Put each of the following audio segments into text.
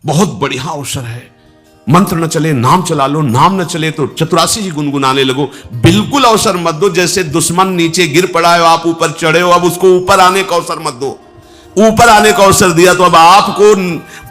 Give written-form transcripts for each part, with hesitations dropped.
बहुत बढ़िया अवसर है। मंत्र न चले नाम चला लो, नाम न चले तो चतुरासी जी गुनगुनाने लगो। बिल्कुल अवसर मत दो। जैसे दुश्मन नीचे गिर पड़ा है, आप ऊपर चढ़े हो, अब उसको ऊपर आने का अवसर मत दो। ऊपर आने का अवसर दिया तो अब आपको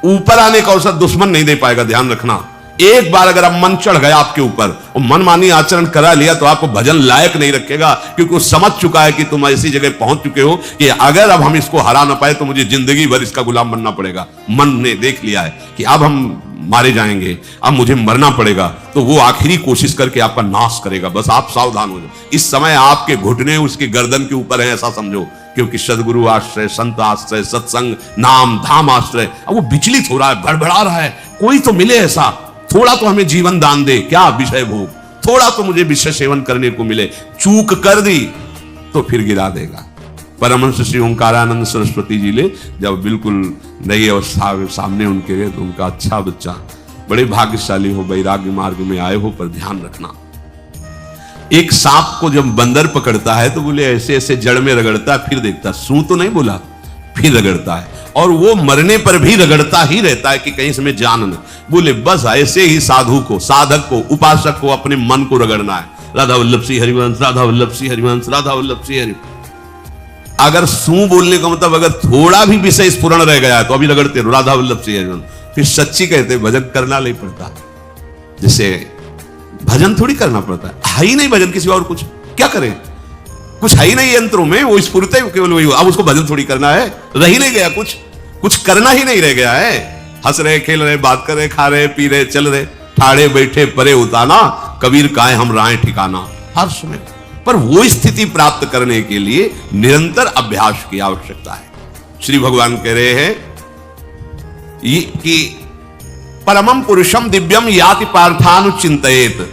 ऊपर आने का अवसर दुश्मन नहीं दे पाएगा। ध्यान रखना, एक बार अगर अब मन चढ़ गया आपके ऊपर और मनमानी आचरण करा लिया तो आपको भजन लायक नहीं रखेगा, क्योंकि वो समझ चुका है कि तुम ऐसी जगह पहुंच चुके हो कि अगर अब हम इसको हरा ना पाए तो मुझे जिंदगी भर इसका गुलाम बनना पड़ेगा। मन ने देख लिया है कि अब हम मारे जाएंगे, अब मुझे मरना पड़ेगा, तो वो आखिरी कोशिश करके आपका नाश करेगा। बस आप सावधान हो जाओ। इस समय आपके घुटने उसके गर्दन के ऊपर है, ऐसा समझो, क्योंकि सदगुरु आश्रय, संत आश्रय, सत्संग, नाम धाम आश्रय। अब वो विचलित हो रहा है, भड़बड़ा रहा है। कोई तो मिले ऐसा, थोड़ा तो हमें जीवन दान दे, क्या विषय भोग, थोड़ा तो मुझे विषय सेवन करने को मिले। चूक कर दी तो फिर गिरा देगा। परमहंस श्री ओंकारानंद सरस्वती जी ले जब बिल्कुल नई अवस्था सामने उनके गए तो उनका, अच्छा बच्चा, बड़े भाग्यशाली हो, वैराग्य मार्ग में आए हो, पर ध्यान रखना, एक सांप को जब बंदर पकड़ता है तो बोले ऐसे ऐसे जड़ में रगड़ता है, फिर देखता, सू तो नहीं बोला, फिर रगड़ता है, और वो मरने पर भी रगड़ता ही रहता है कि कहीं इसमें जान न। बोले बस ऐसे ही साधु को, साधक को, उपासक को अपने मन को रगड़ना है। राधा वल्लभ श्री हरिवंश, राधा वल्लभ श्री हरिवंश, राधा वल्लभ श्री हरिवंश। अगर सू बोलने का मतलब अगर थोड़ा भी विषय स्फुरण रह गया है तो अभी रगड़ते रहो, राधा वल्लभ श्री हरिवंश। फिर सच्ची कहते भजन करना नहीं पड़ता। जैसे भजन थोड़ी करना पड़ता है ही नहीं भजन, किसी और कुछ क्या करें, कुछ है ही नहीं यंत्रों में, वो स्फुरते केवल वही। अब उसको भजन थोड़ी करना है, रह ही नहीं गया, कुछ करना ही नहीं रह गया है। हंस रहे, खेल रहे, बात कर रहे, खा रहे, पी रहे, चल रहे, ठाड़े बैठे परे उताना, कबीर काहे हम राय ठिकाना, हर समय। पर वो स्थिति प्राप्त करने के लिए निरंतर अभ्यास की आवश्यकता है। श्री भगवान कह रहे हैं कि परमम पुरुषम दिव्यम याति पार्थानुचिंतयेत,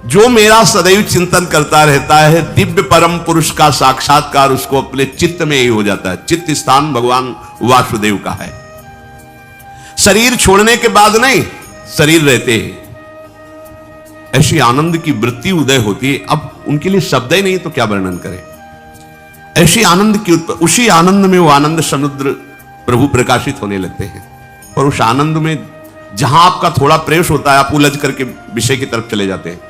जो मेरा सदैव चिंतन करता रहता है, दिव्य परम पुरुष का साक्षात्कार उसको अपने चित्त में ही हो जाता है। चित्त स्थान भगवान वासुदेव का है। शरीर छोड़ने के बाद नहीं, शरीर रहते ही ऐसी आनंद की वृत्ति उदय होती है। अब उनके लिए शब्द ही नहीं तो क्या वर्णन करें। ऐसी आनंद की उसी आनंद में वो आनंद समुद्र प्रभु प्रकाशित होने लगते हैं। और उस आनंद में जहां आपका थोड़ा प्रवेश होता है, आप उलझ करके विषय की तरफ चले जाते हैं।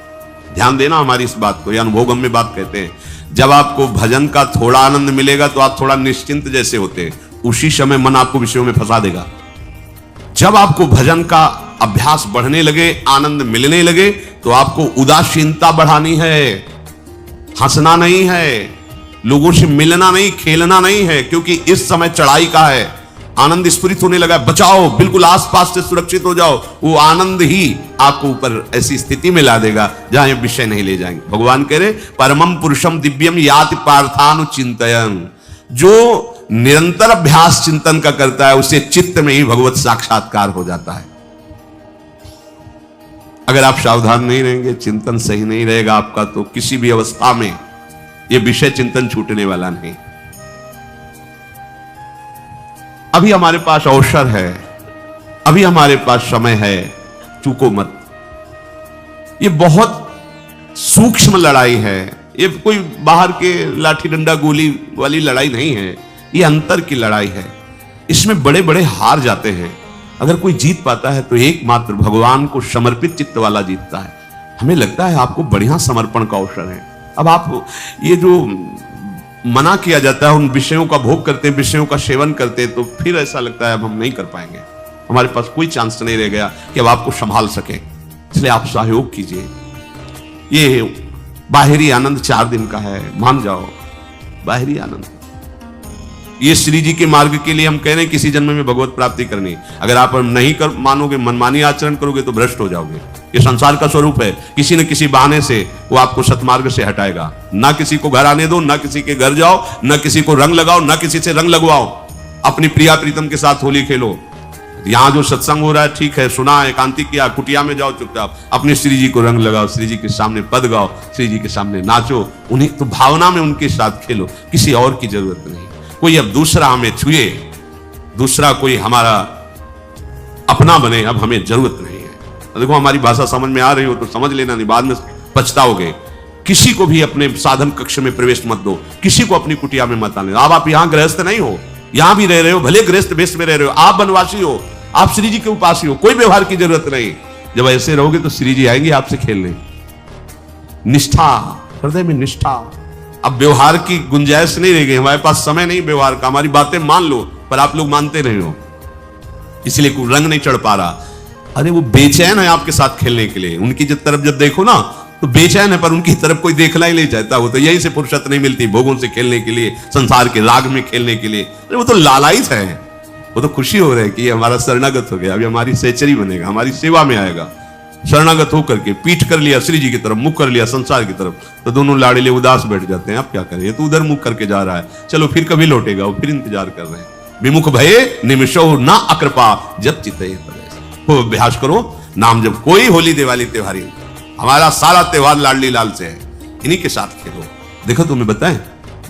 ध्यान देना हमारी इस बात को, यह अनुभोगम में बात कहते हैं। जब आपको भजन का थोड़ा आनंद मिलेगा तो आप थोड़ा निश्चिंत जैसे होते हैं, उसी समय मन आपको विषयों में फंसा देगा। जब आपको भजन का अभ्यास बढ़ने लगे, आनंद मिलने लगे, तो आपको उदासीनता बढ़ानी है, हंसना नहीं है, लोगों से मिलना नहीं, खेलना नहीं है, क्योंकि इस समय चढ़ाई का है। आनंद स्फुरित होने लगा, बचाओ, बिल्कुल आसपास से सुरक्षित हो जाओ। वो आनंद ही आपको ऊपर ऐसी स्थिति में ला देगा जहां ये विषय नहीं ले जाएंगे। भगवान कह रहे परमम पुरुषम दिव्यम याति पार्थानुचिंतयन्, जो निरंतर अभ्यास चिंतन का करता है उसे चित्त में ही भगवत साक्षात्कार हो जाता है। अगर आप सावधान नहीं रहेंगे, चिंतन सही नहीं रहेगा आपका, तो किसी भी अवस्था में यह विषय चिंतन छूटने वाला नहीं। अभी हमारे पास अवसर है, अभी हमारे पास समय है, चूको मत। ये बहुत सूक्ष्म लड़ाई है, ये कोई बाहर के लाठी डंडा गोली वाली लड़ाई नहीं है, ये अंतर की लड़ाई है। इसमें बड़े बड़े हार जाते हैं। अगर कोई जीत पाता है तो एकमात्र भगवान को समर्पित चित्त वाला जीतता है। हमें लगता है आपको बढ़िया समर्पण का अवसर है। अब आप ये जो मना किया जाता है, उन विषयों का भोग करते, विषयों का सेवन करते, तो फिर ऐसा लगता है अब हम नहीं कर पाएंगे, हमारे पास कोई चांस नहीं रह गया कि अब आपको संभाल सके। इसलिए आप सहयोग कीजिए। ये बाहरी आनंद 4 दिन का है, मान जाओ, बाहरी आनंद। ये श्री जी के मार्ग के लिए हम कह रहे हैं किसी जन्म में भगवत प्राप्ति करनी। अगर आप नहीं कर मानोगे, मनमानी आचरण करोगे तो भ्रष्ट हो जाओगे। ये संसार का स्वरूप है, किसी न किसी बहाने से वो आपको सतमार्ग से हटाएगा। ना किसी को घर आने दो, ना किसी के घर जाओ, ना किसी को रंग लगाओ, ना किसी से रंग लगवाओ। अपनी प्रिया प्रीतम के साथ होली खेलो। यहां जो सत्संग हो रहा है ठीक है, सुना, एकांतिक किया, कुटिया में जाओ चुपचाप, अपने श्री जी को रंग लगाओ, श्री जी के सामने पद गाओ, श्री जी के सामने नाचो, उन्हीं तो भावना में उनके साथ खेलो, किसी और की जरूरत नहीं। कोई अब दूसरा हमें छुए, दूसरा कोई हमारा अपना बने, अब हमें जरूरत नहीं है। देखो हमारी भाषा समझ में आ रही हो तो समझ लेना, नहीं बाद में पछताओगे। किसी को भी अपने साधन कक्ष में प्रवेश मत दो, किसी को अपनी कुटिया में मत आने। अब आप यहां गृहस्थ नहीं हो, यहां भी रह रहे हो, भले गृहस्थ वेश में रह रहे हो, आप वनवासी हो, आप श्री जी के उपासी हो, कोई व्यवहार की जरूरत नहीं। जब ऐसे रहोगे तो श्री जी आएंगे आपसे खेलने। निष्ठा, हृदय में निष्ठा। अब व्यवहार की गुंजाइश नहीं रह गई, हमारे पास समय नहीं व्यवहार का। हमारी बातें मान लो, पर आप लोग मानते नहीं हो, इसलिए कोई रंग नहीं चढ़ पा रहा। अरे वो बेचैन है आपके साथ खेलने के लिए, उनकी तरफ जब देखो ना तो बेचैन है, पर उनकी तरफ कोई देखना ही नहीं चाहता। वो तो यही से फुर्सत नहीं मिलती भोगों से खेलने के लिए, संसार के राग में खेलने के लिए। अरे वो तो लालायित है, वो तो खुशी हो रहे हैं कि ये हमारा शरणागत हो गया, अभी हमारी सेचरी बनेगा, हमारी सेवा में आएगा। शरणागत होकर के पीठ कर लिया श्री जी की तरफ, मुख कर लिया संसार की तरफ, तो दोनों लाड़िले उदास बैठ जाते हैं। अब क्या करें, ये तो उधर मुख करके जा रहा है, चलो फिर कभी लौटेगा, वो फिर इंतजार कर रहे हैं। विमुख भये निमिषो ना अकृपा जब चित्ते वो अभ्यास करो नाम जब। कोई होली दिवाली त्योहारी, हमारा सारा त्योहार लाडली लाल से है, इन्हीं के साथ खेलो। देखो तुम्हें बताएं,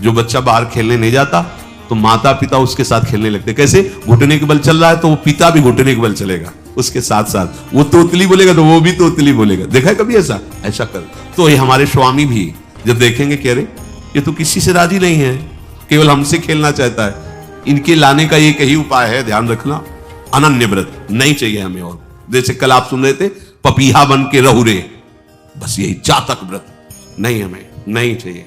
जो बच्चा बाहर खेलने नहीं जाता तो माता पिता उसके साथ खेलने लगते। कैसे? घुटने के बल चल रहा है तो वो पिता भी घुटने के बल चलेगा उसके साथ साथ। वो तोतली बोलेगा तो वो भी तोतली बोलेगा। देखा है कभी ऐसा? ऐसा कर। तो ये हमारे स्वामी भी जब देखेंगे कह रहे ये तो किसी से राजी नहीं है, केवल हमसे खेलना चाहता है, इनके लाने का एक ही उपाय है, ध्यान रखना, अनन्य व्रत नहीं चाहिए हमें। और जैसे कल आप सुन रहे थे, पपीहा बन के रहू रे, बस यही चातक व्रत नहीं, हमें नहीं चाहिए।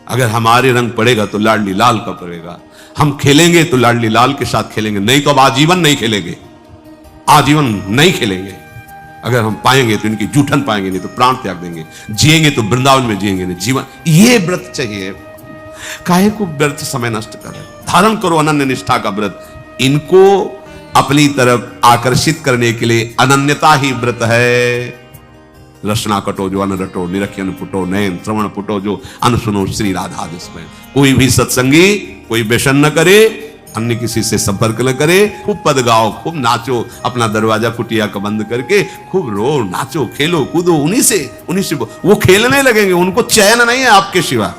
अगर हमारे रंग पड़ेगा तो लाडली लाल का पड़ेगा, हम खेलेंगे तो लाडली लाल के साथ खेलेंगे, नहीं तो अब आजीवन नहीं खेलेंगे, आजीवन नहीं खेलेंगे। अगर हम पाएंगे तो इनकी जूठन पाएंगे, नहीं तो प्राण त्याग देंगे। जिएंगे तो वृंदावन में जिएंगे, नहीं जीवन। ये व्रत चाहिए। काहे को व्यर्थ समय नष्ट कर रहे? धारण करो अनन्य निष्ठा का व्रत। इनको अपनी तरफ आकर्षित करने के लिए अनन्यता ही व्रत है। रसना कटो जो अन रटो, निरखियन पुटो नयन, श्रवण पुटो जो अन सुनो श्री राधा जिसमें। कोई भी सत्संगी कोई व्यसन न करे, अन्य किसी से संपर्क न करे, खूब पद गाओ, खूब नाचो, अपना दरवाजा कुटिया का बंद करके खूब रो, नाचो, खेलो, कूदो, उन्हीं से वो खेलने लगेंगे। उनको चैन नहीं है आपके सिवा,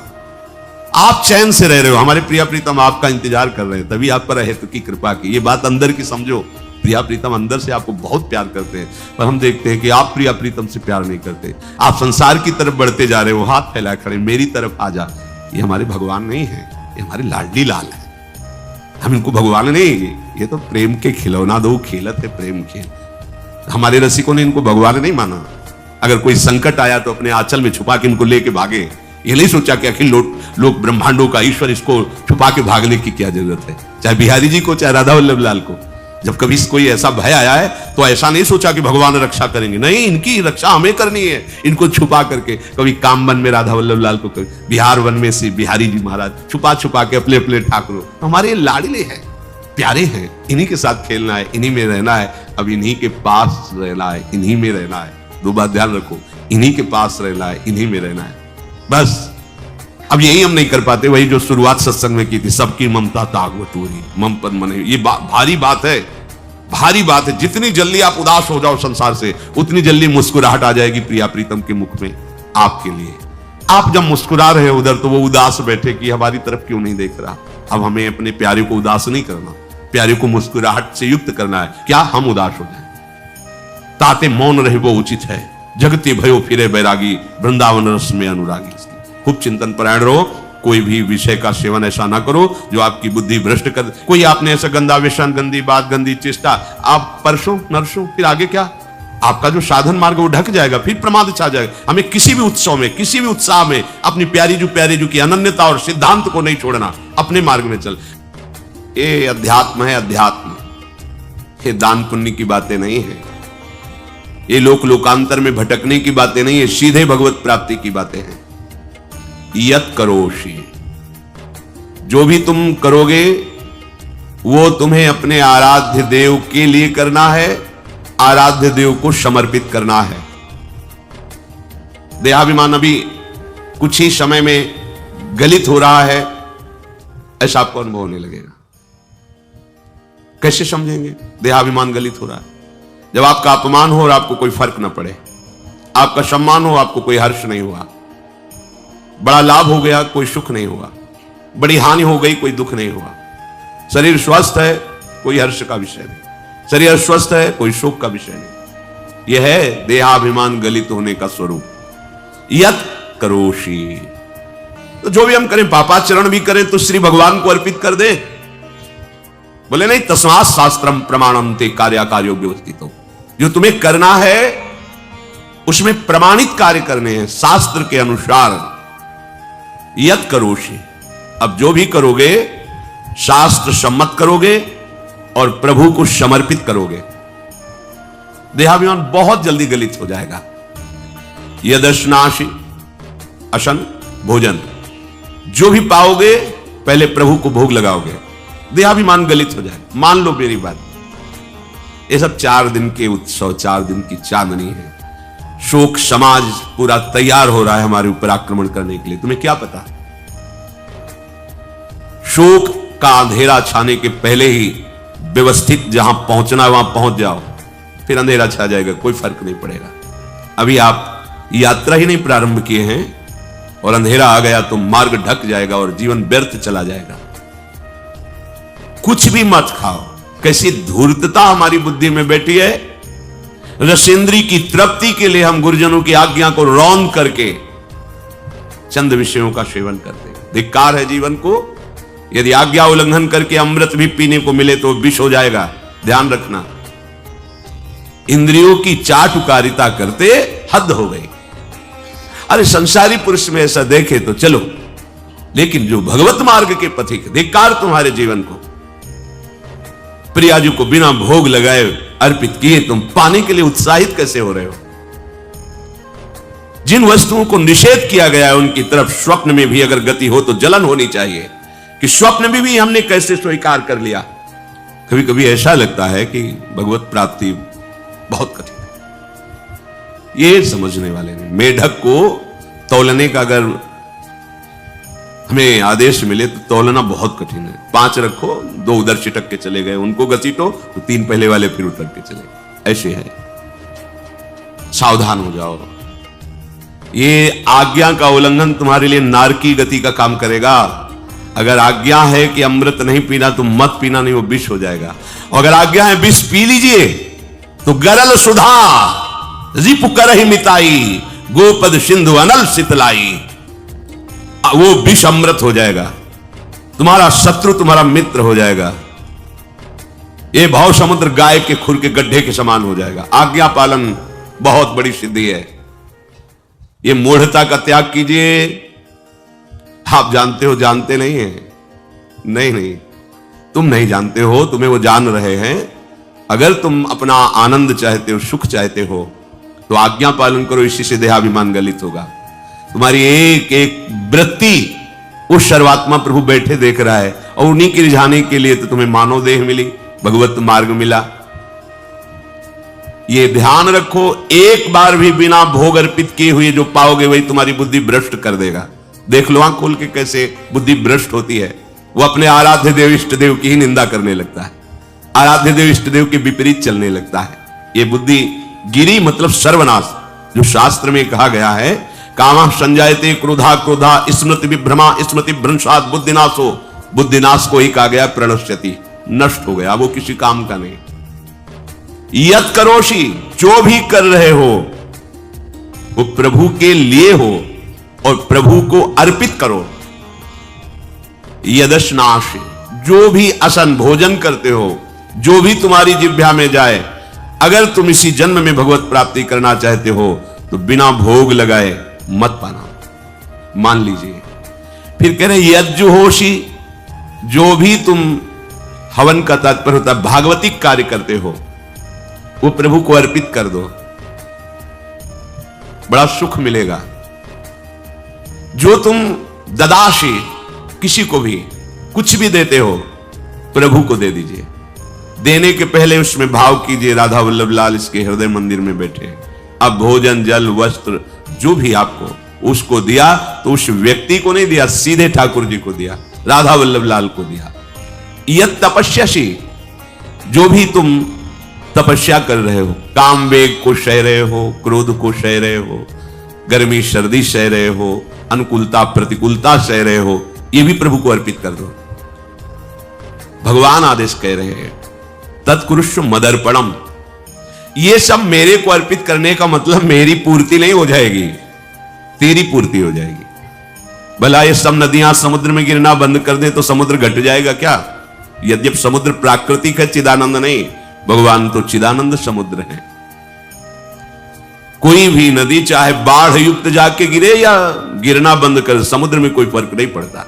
आप चैन से रह रहे हो। हमारे प्रिया प्रीतम आपका इंतजार कर रहे हैं, तभी आप पर हेतु की कृपा की। ये बात अंदर की समझो, प्रिया प्रीतम अंदर से आपको बहुत प्यार करते हैं, पर हम देखते हैं कि आप प्रिया प्रीतम से प्यार नहीं करते। आप संसार की तरफ बढ़ते जा रहे हो, हाथ फैलाए खड़े, मेरी तरफ आ जा। ये हमारे भगवान नहीं है, ये हमारे लाडली लाल है। हम इनको भगवान नहीं, ये तो प्रेम के खिलौना दो खेलत है, प्रेम खेल। हमारे रसिकों ने इनको भगवान नहीं माना। अगर कोई संकट आया तो अपने आंचल में छुपा के इनको लेके भागे। ये नहीं सोचा कि अखिल लोक ब्रह्मांडों का ईश्वर, इसको छुपा के भागने की क्या जरूरत है। चाहे बिहारी जी को, चाहे राधा वल्लभ लाल को, जब कभी कोई ऐसा भय आया है तो ऐसा नहीं सोचा कि भगवान रक्षा करेंगे, नहीं, इनकी रक्षा हमें करनी है। इनको छुपा करके, कभी काम वन में राधा वल्लभ लाल को, बिहार वन में से बिहारी जी महाराज छुपा छुपा के अपने अपने ठाकुरों, हमारे लाडले हैं, प्यारे हैं, इन्हीं के साथ खेलना है, इन्हीं में रहना है, अब इन्हीं के पास रहना है, इन्हीं में रहना है। दो बात ध्यान रखो, इन्हीं के पास रहना है, इन्हीं में रहना है, बस। अब यही हम नहीं कर पाते, वही जो शुरुआत सत्संग में की थी, सबकी ममता तागवतूरी मम पद मने। ये भारी बात है, भारी बात है। जितनी जल्दी आप उदास हो जाओ संसार से, उतनी जल्दी मुस्कुराहट आ जाएगी प्रिया प्रीतम के मुख में आपके लिए। आप जब मुस्कुरा रहे हो उधर, तो वो उदास बैठे कि हमारी तरफ क्यों नहीं देख रहा। अब हमें अपने प्यारे को उदास नहीं करना, प्यारे को मुस्कुराहट से युक्त करना है। क्या हम उदास हो जाए? ताते मौन रहे वो उचित है, जगती भयो फिरे बैरागी, वृंदावन रस में अनुरागी। खूब चिंतन परायण रहो, कोई भी विषय का सेवन ऐसा ना करो जो आपकी बुद्धि भ्रष्ट कर। कोई आपने ऐसा गंदा व्यसन, गंदी बात, गंदी चेष्टा, आप परसों नरसों, फिर आगे क्या? आपका जो साधन मार्ग वो ढक जाएगा, फिर प्रमाद छा जाएगा। हमें किसी भी उत्सव में, किसी भी उत्साह में अपनी प्यारी जो की अनन्यता और सिद्धांत को नहीं छोड़ना, अपने मार्ग में चल। ये अध्यात्म है, अध्यात्म। ये दान पुण्य की बातें नहीं है, ये लोकांतर में भटकने की बातें नहीं है, सीधे भगवत प्राप्ति की बातें हैं। यत करोषि, जो भी तुम करोगे वो तुम्हें अपने आराध्य देव के लिए करना है, आराध्य देव को समर्पित करना है। देहाभिमान अभी कुछ ही समय में गलित हो रहा है, ऐसा आपको अनुभव होने लगेगा। कैसे समझेंगे देहाभिमान गलित हो रहा है? जब आपका अपमान हो और आपको कोई फर्क ना पड़े, आपका सम्मान हो, आपको कोई हर्ष नहीं हुआ, बड़ा लाभ हो गया, कोई सुख नहीं हुआ, बड़ी हानि हो गई, कोई दुख नहीं हुआ। शरीर स्वस्थ है, कोई हर्ष का विषय नहीं, शरीर स्वस्थ है, कोई शोक का विषय नहीं। यह है देहाभिमान गलित होने का स्वरूप। यत करोषि, तो जो भी हम करें, पापाचरण भी करें तो श्री भगवान को अर्पित कर दे। बोले नहीं, तस्मात् शास्त्रम प्रमाणम ते कार्याकार्यो व्यवस्थितो। जो तुम्हें करना है उसमें प्रमाणित कार्य करने हैं शास्त्र के अनुसार। यत करोषि, अब जो भी करोगे शास्त्र सम्मत करोगे और प्रभु को समर्पित करोगे, देहाभिमान बहुत जल्दी गलित हो जाएगा। यदश्नासि, अशन भोजन, जो भी पाओगे पहले प्रभु को भोग लगाओगे, देहाभिमान गलित हो जाए। मान लो मेरी बात, ये सब 4 दिन के उत्सव, 4 दिन की चांदनी है। शोक समाज पूरा तैयार हो रहा है हमारे ऊपर आक्रमण करने के लिए। तुम्हें क्या पता, शोक का अंधेरा छाने के पहले ही व्यवस्थित जहां पहुंचना है वहां पहुंच जाओ, फिर अंधेरा छा जाएगा, कोई फर्क नहीं पड़ेगा। अभी आप यात्रा ही नहीं प्रारंभ किए हैं और अंधेरा आ गया तो मार्ग ढक जाएगा और जीवन व्यर्थ चला जाएगा। कुछ भी मत खाओ। कैसी धूर्तता हमारी बुद्धि में बैठी है। रसेंद्री की तृप्ति के लिए हम गुरुजनों की आज्ञा को रौंद करके चंद विषयों का सेवन करते हैं। धिक्कार है जीवन को। यदि आज्ञा उल्लंघन करके अमृत भी पीने को मिले तो विष हो जाएगा, ध्यान रखना। इंद्रियों की चाटुकारिता करते हद हो गई। अरे संसारी पुरुष में ऐसा देखे तो चलो, लेकिन जो भगवत मार्ग के पथिक, धिक्कार तुम्हारे जीवन को। प्रियाजू को बिना भोग लगाए अर्पित किए तुम पाने के लिए उत्साहित कैसे हो रहे हो। जिन वस्तुओं को निषेध किया गया है उनकी तरफ स्वप्न में भी अगर गति हो तो जलन होनी चाहिए कि स्वप्न में भी हमने कैसे स्वीकार कर लिया। कभी कभी ऐसा लगता है कि भगवत प्राप्ति बहुत कठिन है, ये समझने वाले नहीं। मेढक को तौलने का अगर हमें आदेश मिले तो तौलना बहुत कठिन है। 5 रखो, 2 उधर छिटक के चले गए, उनको घसीटो तो 3 पहले वाले फिर उतर के चले गए। ऐसे है, सावधान हो जाओ। ये आज्ञा का उल्लंघन तुम्हारे लिए नारकी गति का काम करेगा। अगर आज्ञा है कि अमृत नहीं पीना तो मत पीना, नहीं वो विष हो जाएगा। और अगर आज्ञा है विष पी लीजिए तो गरल सुधा रिपु करहि मिताई, गोपद सिंधु अनल सितलाई, वो विष अमृत हो जाएगा। तुम्हारा शत्रु तुम्हारा मित्र हो जाएगा। ये भाव समुद्र गाय के खुर के गड्ढे के समान हो जाएगा। आज्ञा पालन बहुत बड़ी सिद्धि है। ये मूढ़ता का त्याग कीजिए। आप जानते हो, जानते नहीं है? नहीं, तुम नहीं जानते हो, तुम्हें वो जान रहे हैं। अगर तुम अपना आनंद चाहते हो, सुख चाहते हो तो आज्ञा पालन करो, इसी से देहाभिमान गलित होगा। तुम्हारी एक एक वृत्ति उस सर्वात्मा प्रभु बैठे देख रहा है और उन्हीं की रिझाने के लिए तो तुम्हें मानव देह मिली, भगवत मार्ग मिला। ये ध्यान रखो, एक बार भी बिना भोग अर्पित किए हुए जो पाओगे वही तुम्हारी बुद्धि भ्रष्ट कर देगा। देख लो आंख खोल के कैसे बुद्धि भ्रष्ट होती है। वो अपने आराध्य देव इष्ट देव की ही निंदा करने लगता है, आराध्य देव इष्ट देव के विपरीत चलने लगता है। ये बुद्धि गिरी मतलब सर्वनाश। जो शास्त्र में कहा गया है, कामा संजायते क्रोधा क्रोधा स्मृति विभ्रमा स्मृति भ्रंशात् बुद्धिनाशो, बुद्धिनाश को ही कहा गया प्रणश्यति, नष्ट हो गया, वो किसी काम का नहीं। यत करोषि, जो भी कर रहे हो वो प्रभु के लिए हो और प्रभु को अर्पित करो। यदश्नासि, जो भी असन भोजन करते हो, जो भी तुम्हारी जिह्वा में जाए, अगर तुम इसी जन्म में भगवत प्राप्ति करना चाहते हो तो बिना भोग लगाए मत पाना, मान लीजिए। फिर कह रहे यज्जुहोषि, जो भी तुम हवन का तात्पर्य होता है भागवतिक कार्य करते हो वो प्रभु को अर्पित कर दो, बड़ा सुख मिलेगा। जो तुम ददाशी, किसी को भी कुछ भी देते हो प्रभु को दे दीजिए। देने के पहले उसमें भाव कीजिए राधा वल्लभ लाल इसके हृदय मंदिर में बैठे। अब भोजन जल वस्त्र जो भी आपको उसको दिया तो उस व्यक्ति को नहीं दिया, सीधे ठाकुर जी को दिया, राधा वल्लभ लाल को दिया। यत तपस्यासी, जो भी तुम तपस्या कर रहे हो, काम वेग को सह रहे हो, क्रोध को सह रहे हो, गर्मी सर्दी सह रहे हो, अनुकूलता प्रतिकूलता सह रहे हो, ये भी प्रभु को अर्पित कर दो। भगवान आदेश कह रहे हैं तत्कुरुष्व मदर्पणम। ये सब मेरे को अर्पित करने का मतलब मेरी पूर्ति नहीं हो जाएगी, तेरी पूर्ति हो जाएगी। भला ये सब नदियां समुद्र में गिरना बंद कर दें तो समुद्र घट जाएगा क्या? यद्यप समुद्र प्राकृतिक है, चिदानंद नहीं, भगवान तो चिदानंद समुद्र है। कोई भी नदी चाहे बाढ़ युक्त जाके गिरे या गिरना बंद कर, समुद्र में कोई फर्क नहीं पड़ता।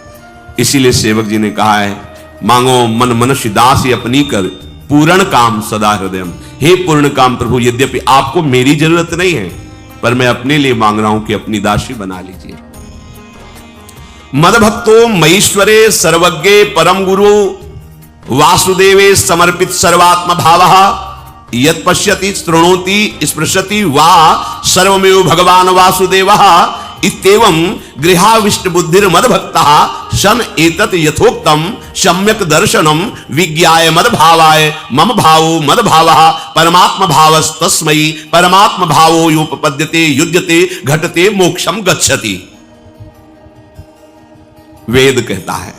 इसीलिए सेवक जी ने कहा है, मांगो मन मनुष्य दास अपनी कर, पूर्ण काम सदा हृदय। हे पूर्ण काम प्रभु, यद्यपि आपको मेरी जरूरत नहीं है, पर मैं अपने लिए मांग रहा हूं कि अपनी दासी बना लीजिए। मदभक्तो मईश्वरे सर्वज्ञे परम गुरु वासुदेवे समर्पित सर्वात्म भावः यत् पश्यति शृणोति स्पृशति वा सर्वमेव भगवान वासुदेवः इत्येवं गृहाविष्ट बुद्धिर मदभक्तः शन एतत् यथोक्तम सम्यक दर्शनम विज्ञाय मद भावाय मम भावो मद भावः परमात्म भावस्तस्मै परमात्म भावो योपपद्यते युज्यते घटते मोक्षम गच्छति। वेद कहता है,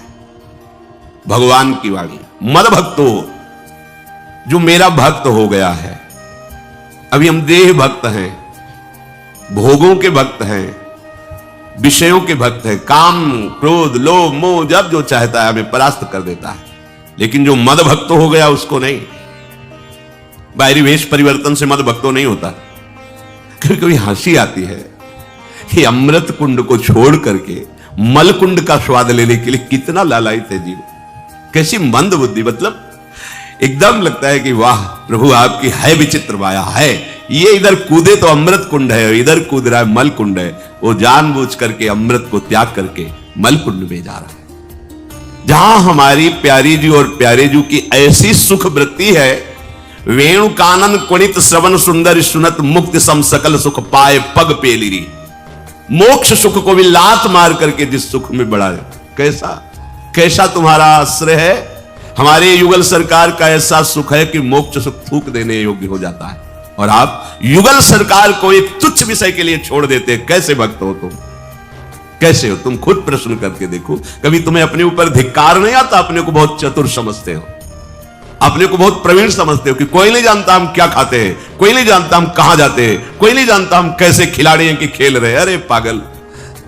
भगवान की वाणी, मद भक्तो, जो मेरा भक्त हो गया है। अभी हम देह भक्त हैं, भोगों के भक्त हैं, विषयों के भक्त हैं, काम क्रोध लोभ मोह जब जो चाहता है हमें परास्त कर देता है। लेकिन जो मद भक्त हो गया उसको नहीं, बाहरी वेश परिवर्तन से मद भक्तो नहीं होता। कभी कभी हंसी आती है कि अमृत कुंड को छोड़ करके मल कुंड का स्वाद लेने के लिए कितना लालायित है जीव, कैसी मंद बुद्धि। मतलब एकदम लगता है कि वाह प्रभु आपकी है विचित्र माया है। ये इधर कूदे तो अमृत कुंड है, इधर कूद रहा है मल कुंड है। वो जानबूझ करके अमृत को त्याग करके मल कुंड में जा रहा है, जहां हमारी प्यारी जी और प्यारे जी की ऐसी सुख वृत्ति है। वेणु कानन कुणित श्रवण सुंदर सुनत मुक्ति सम सकल सुख पाए पग पेलिरी। मोक्ष सुख को भी लात मार करके जिस सुख में बढ़ा है, कैसा कैसा तुम्हारा आश्रय है। हमारे युगल सरकार का ऐसा सुख है कि मोक्ष सुख थूक देने योग्य हो जाता है, और आप युगल सरकार को एक तुच्छ विषय के लिए छोड़ देते। कैसे भक्त हो तुम, कैसे हो तुम? खुद प्रश्न करके देखो। कभी तुम्हें अपने ऊपर धिक्कार नहीं आता? अपने को बहुत चतुर समझते हो, अपने को बहुत प्रवीण समझते हो कि कोई नहीं जानता हम क्या खाते हैं, कोई नहीं जानता हम कहां जाते हैं, कोई नहीं जानता हम कैसे खिलाड़ी हैं कि खेल रहे हैं। अरे पागल,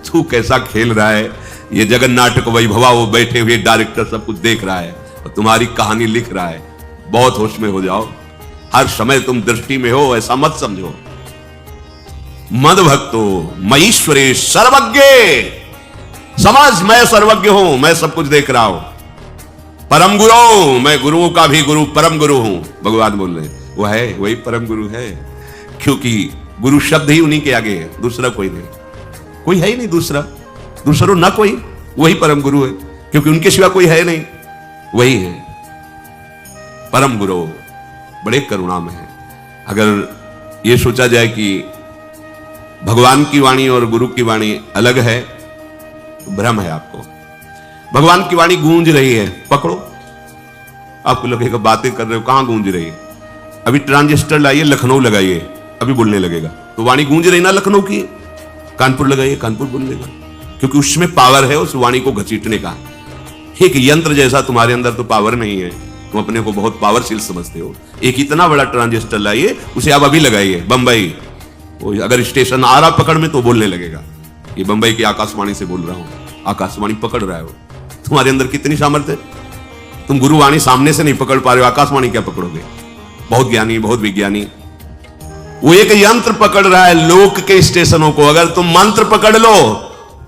तू कैसा खेल रहा है। ये जगन नाटक वैभवा, वो बैठे हुए डायरेक्टर सब कुछ देख रहा है और तुम्हारी कहानी लिख रहा है। बहुत होश में हो जाओ, हर समय तुम दृष्टि में हो, ऐसा मत समझो। मद भक्तो मईश्वरे सर्वज्ञ, समझ मैं सर्वज्ञ हूं, मैं सब कुछ देख रहा हूं। परम गुरु, मैं गुरुओं का भी गुरु परम गुरु हूं। भगवान बोल रहे वो है, वही परम गुरु है, क्योंकि गुरु शब्द ही उन्हीं के आगे है, दूसरा कोई नहीं, कोई है ही नहीं दूसरा ना कोई, वही परम गुरु है, क्योंकि उनके सिवा कोई है नहीं, वही है परम गुरु। बड़े करुणा में है। अगर ये सोचा जाए कि भगवान की वाणी और गुरु की वाणी अलग है तो भ्रम है आपको। भगवान की वाणी गूंज रही है, पकड़ो, आपको लगेगा बातें कर रहे हो, कहां गूंज रही है? अभी ट्रांजिस्टर लाइए, लखनऊ लगाइए, अभी बोलने लगेगा। तो वाणी गूंज रही ना लखनऊ की, कानपुर लगाइए, कानपुर बोलेगा, क्योंकि उसमें पावर है उस वाणी को घसीटने का। एक यंत्र जैसा तुम्हारे अंदर तो पावर नहीं है, तुम अपने को बहुत पावरशील समझते हो। एक इतना बड़ा ट्रांजिस्टर लाइए, उसे आप अभी लगाइए बंबई, वो अगर स्टेशन आ रहा पकड़ में तो बोलने लगेगा। ये बंबई की आकाशवाणी से बोल रहा हूं, आकाशवाणी पकड़ रहा है वो। तुम्हारे अंदर कितनी सामर्थ्य है, तुम गुरुवाणी सामने से नहीं पकड़ पा रहे हो, आकाशवाणी क्या पकड़ोगे? बहुत ज्ञानी, बहुत विज्ञानी, वो एक यंत्र पकड़ रहा है लोक के स्टेशनों को। अगर तुम मंत्र पकड़ लो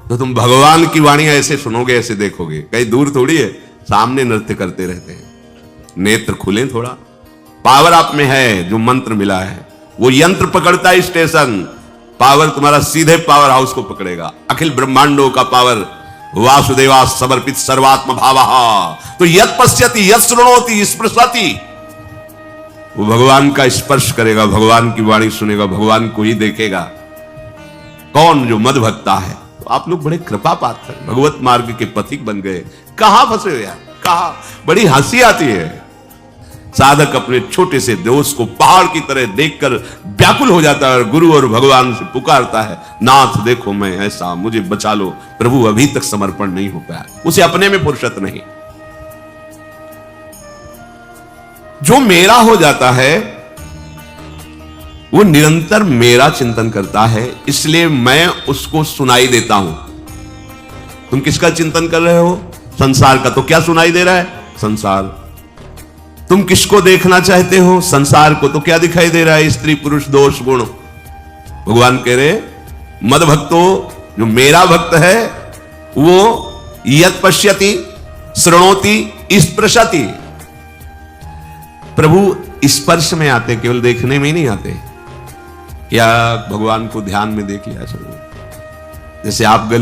तो तुम भगवान की वाणी ऐसे सुनोगे, ऐसे देखोगे, कहीं दूर थोड़ी है, सामने नृत्य करते रहते हैं। नेत्र खुले थोड़ा, पावर आप में है, जो मंत्र मिला है वो यंत्र पकड़ता है स्टेशन, पावर तुम्हारा सीधे पावर हाउस को पकड़ेगा। अखिल ब्रह्मांडों का पावर वासुदेवा समर्पित सर्वात्म भावः, तो यत् पश्यति यत् शृणोति स्पृशति, वो भगवान का स्पर्श करेगा, भगवान की वाणी सुनेगा, भगवान को ही देखेगा। कौन? जो मद भक्ता है। तो आप लोग बड़े कृपा पात्र, भगवत मार्ग के पथिक बन गए। कहां फंसे हो यार, कहां? बड़ी हंसी आती है। साधक अपने छोटे से दोस्त को पहाड़ की तरह देखकर व्याकुल हो जाता है और गुरु और भगवान से पुकारता है, नाथ देखो मैं ऐसा, मुझे बचा लो। प्रभु अभी तक समर्पण नहीं हो पाया, उसे अपने में फुर्सत नहीं। जो मेरा हो जाता है वो निरंतर मेरा चिंतन करता है, इसलिए मैं उसको सुनाई देता हूं। तुम किसका चिंतन कर रहे हो? संसार का। तो क्या सुनाई दे रहा है? संसार। तुम किसको देखना चाहते हो? संसार को। तो क्या दिखाई दे रहा है? स्त्री पुरुष दोष गुण। भगवान कह रहे मद भक्तो, जो मेरा भक्त है वो यत पश्यति श्रृणोति स्पृशति। प्रभु स्पर्श में आते, केवल देखने में ही नहीं आते। क्या भगवान को ध्यान में देख लिया? चलो, जैसे आप गले